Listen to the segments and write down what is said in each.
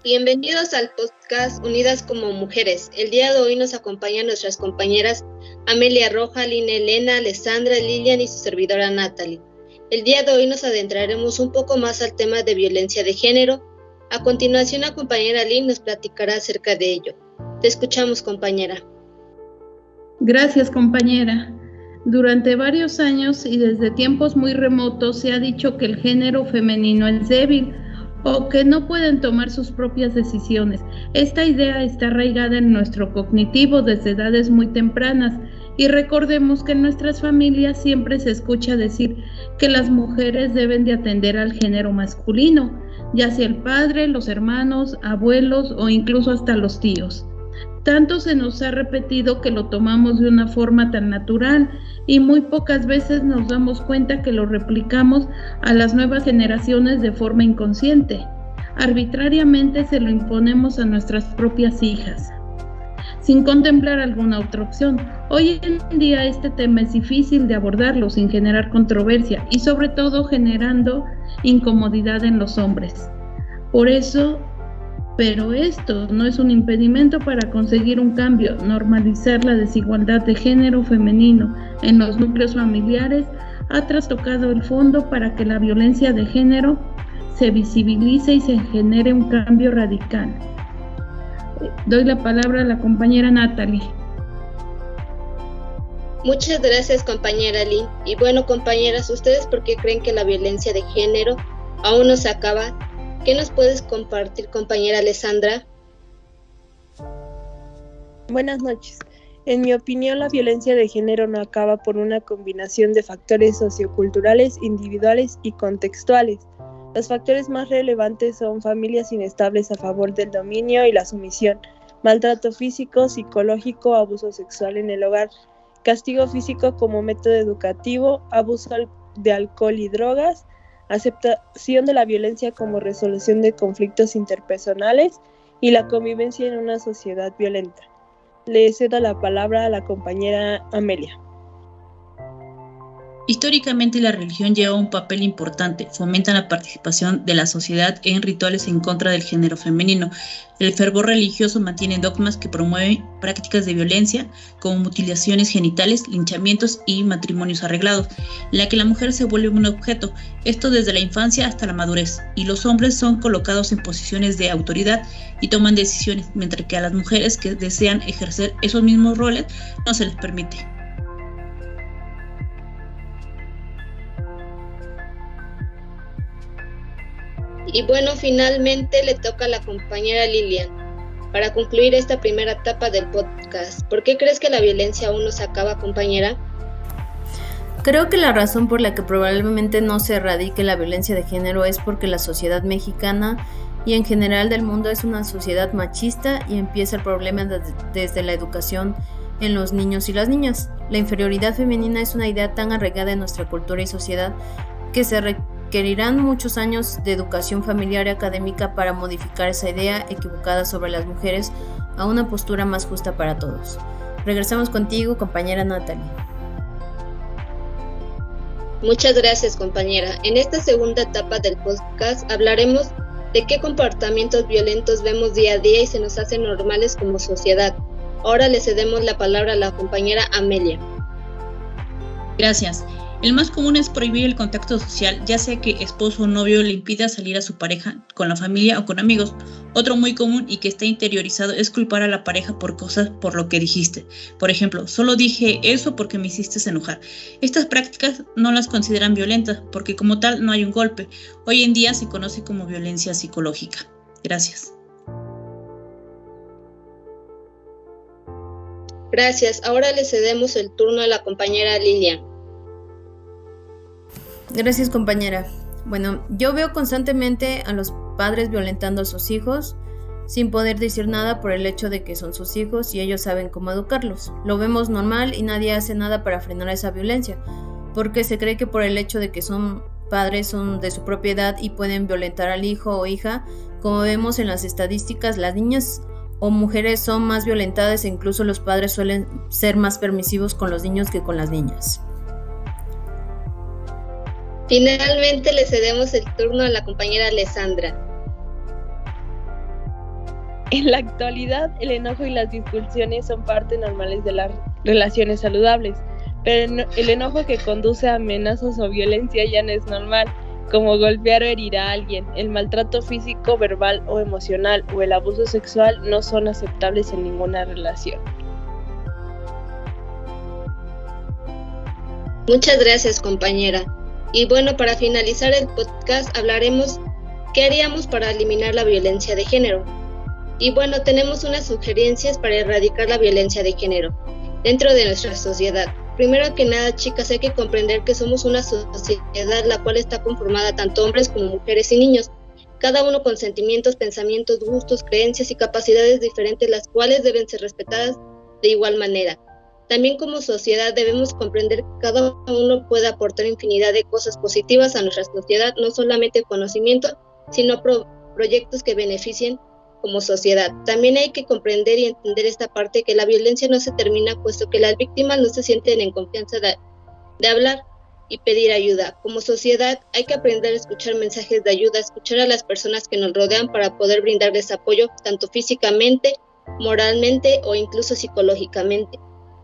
Bienvenidos al podcast Unidas como Mujeres. El día de hoy nos acompañan nuestras compañeras Amelia Roja, Lina Elena, Alessandra, Lilian y su servidora Natalie. El día de hoy nos adentraremos un poco más al tema de violencia de género. A continuación, la compañera Lynn nos platicará acerca de ello. Te escuchamos, compañera. Gracias, compañera. Durante varios años y desde tiempos muy remotos se ha dicho que el género femenino es débil o que no pueden tomar sus propias decisiones. Esta idea está arraigada en nuestro cognitivo desde edades muy tempranas y recordemos que en nuestras familias siempre se escucha decir que las mujeres deben de atender al género masculino, ya sea el padre, los hermanos, abuelos o incluso hasta los tíos. Tanto se nos ha repetido que lo tomamos de una forma tan natural y muy pocas veces nos damos cuenta que lo replicamos a las nuevas generaciones de forma inconsciente. Arbitrariamente se lo imponemos a nuestras propias hijas, sin contemplar alguna otra opción. Hoy en día este tema es difícil de abordarlo sin generar controversia y sobre todo generando incomodidad en los hombres. Pero esto no es un impedimento para conseguir un cambio. Normalizar la desigualdad de género femenino en los núcleos familiares ha trastocado el fondo para que la violencia de género se visibilice y se genere un cambio radical. Doy la palabra a la compañera Natalie. Muchas gracias, compañera Lynn. Y bueno, compañeras, ¿ustedes por qué creen que la violencia de género aún no se acaba? ¿Qué nos puedes compartir, compañera Alessandra? Buenas noches. En mi opinión, la violencia de género no acaba por una combinación de factores socioculturales, individuales y contextuales. Los factores más relevantes son familias inestables a favor del dominio y la sumisión, maltrato físico, psicológico, abuso sexual en el hogar, castigo físico como método educativo, abuso de alcohol y drogas, aceptación de la violencia como resolución de conflictos interpersonales y la convivencia en una sociedad violenta. Le cedo la palabra a la compañera Amelia. Históricamente la religión lleva un papel importante, fomenta la participación de la sociedad en rituales en contra del género femenino. El fervor religioso mantiene dogmas que promueven prácticas de violencia como mutilaciones genitales, linchamientos y matrimonios arreglados, en la que la mujer se vuelve un objeto, esto desde la infancia hasta la madurez, y los hombres son colocados en posiciones de autoridad y toman decisiones, mientras que a las mujeres que desean ejercer esos mismos roles no se les permite. Y bueno, finalmente le toca a la compañera Lilian para concluir esta primera etapa del podcast. ¿Por qué crees que la violencia aún no se acaba, compañera? Creo que la razón por la que probablemente no se erradique la violencia de género es porque la sociedad mexicana y en general del mundo es una sociedad machista y empieza el problema desde la educación en los niños y las niñas. La inferioridad femenina es una idea tan arraigada en nuestra cultura y sociedad que se requerirán muchos años de educación familiar y académica para modificar esa idea equivocada sobre las mujeres a una postura más justa para todos. Regresamos contigo, compañera Natalie. Muchas gracias, compañera. En esta segunda etapa del podcast hablaremos de qué comportamientos violentos vemos día a día y se nos hacen normales como sociedad. Ahora le cedemos la palabra a la compañera Amelia. Gracias. El más común es prohibir el contacto social, ya sea que esposo o novio le impida salir a su pareja con la familia o con amigos. Otro muy común y que está interiorizado es culpar a la pareja por cosas por lo que dijiste. Por ejemplo, solo dije eso porque me hiciste enojar. Estas prácticas no las consideran violentas porque como tal no hay un golpe. Hoy en día se conoce como violencia psicológica. Gracias. Gracias. Ahora le cedemos el turno a la compañera Lilian. Gracias, compañera. Bueno, yo veo constantemente a los padres violentando a sus hijos sin poder decir nada por el hecho de que son sus hijos y ellos saben cómo educarlos. Lo vemos normal y nadie hace nada para frenar esa violencia, porque se cree que por el hecho de que son padres son de su propiedad y pueden violentar al hijo o hija. Como vemos en las estadísticas, las niñas o mujeres son más violentadas e incluso los padres suelen ser más permisivos con los niños que con las niñas. Finalmente le cedemos el turno a la compañera Alessandra. En la actualidad, el enojo y las discusiones son parte normales de las relaciones saludables, pero el enojo que conduce a amenazas o violencia ya no es normal, como golpear o herir a alguien. El maltrato físico, verbal o emocional o el abuso sexual no son aceptables en ninguna relación. Muchas gracias, compañera. Y bueno, para finalizar el podcast hablaremos qué haríamos para eliminar la violencia de género. Y bueno, tenemos unas sugerencias para erradicar la violencia de género dentro de nuestra sociedad. Primero que nada, chicas, hay que comprender que somos una sociedad la cual está conformada tanto hombres como mujeres y niños, cada uno con sentimientos, pensamientos, gustos, creencias y capacidades diferentes, las cuales deben ser respetadas de igual manera. También como sociedad debemos comprender que cada uno puede aportar infinidad de cosas positivas a nuestra sociedad, no solamente conocimiento, sino proyectos que beneficien como sociedad. También hay que comprender y entender esta parte que la violencia no se termina puesto que las víctimas no se sienten en confianza de hablar y pedir ayuda. Como sociedad hay que aprender a escuchar mensajes de ayuda, escuchar a las personas que nos rodean para poder brindarles apoyo tanto físicamente, moralmente o incluso psicológicamente.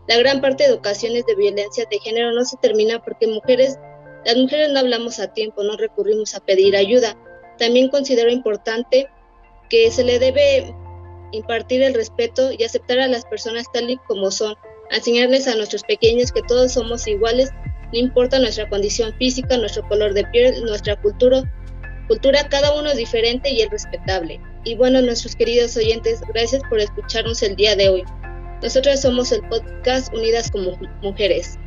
La gran parte de ocasiones de violencia de género no se termina porque las mujeres no hablamos a tiempo, no recurrimos a pedir ayuda. También considero importante que se le debe impartir el respeto y aceptar a las personas tal y como son, enseñarles a nuestros pequeños que todos somos iguales, no importa nuestra condición física, nuestro color de piel, nuestra cultura, cada uno es diferente y es respetable. Y bueno, nuestros queridos oyentes, gracias por escucharnos el día de hoy. Nosotras somos el podcast Unidas como Mujeres.